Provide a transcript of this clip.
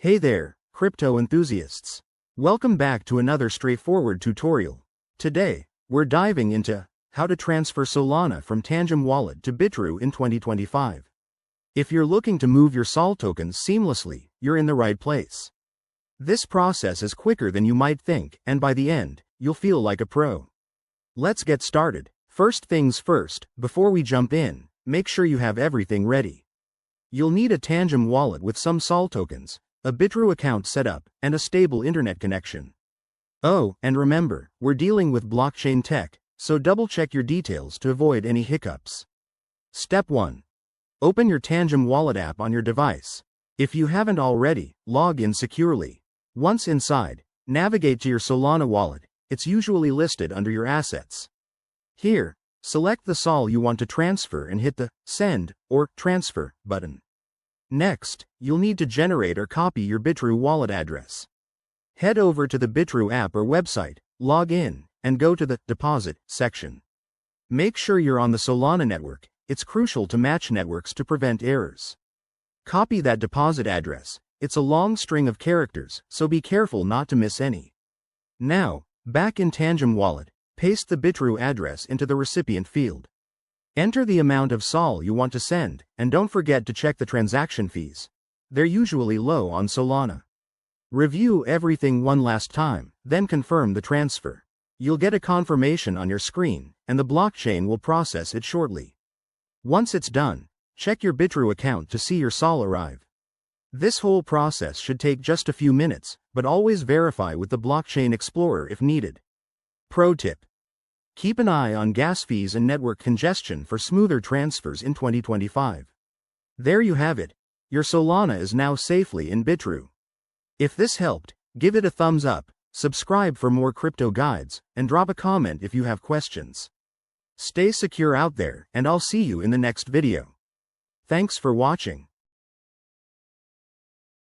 Hey there, crypto enthusiasts. Welcome back to another straightforward tutorial. Today, we're diving into how to transfer Solana from Tangem Wallet to Bitrue in 2025. If you're looking to move your SOL tokens seamlessly, you're in the right place. This process is quicker than you might think, and by the end, you'll feel like a pro. Let's get started. First things first, before we jump in, make sure you have everything ready. You'll need a Tangem wallet with some SOL tokens, a Bitrue account set up, and a stable internet connection. Oh, and remember, we're dealing with blockchain tech, so double-check your details to avoid any hiccups. Step 1. Open your Tangem Wallet app on your device. If you haven't already, log in securely. Once inside, navigate to your Solana wallet. It's usually listed under your assets. Here, select the SOL you want to transfer and hit the Send or Transfer button. Next, you'll need to generate or copy your Bitrue wallet address. Head over to the Bitrue app or website, log in, and go to the Deposit section. Make sure you're on the Solana network. It's crucial to match networks to prevent errors. Copy that deposit address. It's a long string of characters, so be careful not to miss any. Now, back in Tangem Wallet, paste the Bitrue address into the recipient field. Enter the amount of SOL you want to send, and don't forget to check the transaction fees. They're usually low on Solana. Review everything one last time, then confirm the transfer. You'll get a confirmation on your screen, and the blockchain will process it shortly. Once it's done, check your Bitrue account to see your SOL arrive. This whole process should take just a few minutes, but always verify with the Blockchain Explorer if needed. Pro tip: keep an eye on gas fees and network congestion for smoother transfers in 2025. There you have it. Your Solana is now safely in Bitrue. If this helped, give it a thumbs up, subscribe for more crypto guides, and drop a comment if you have questions. Stay secure out there, and I'll see you in the next video. Thanks for watching.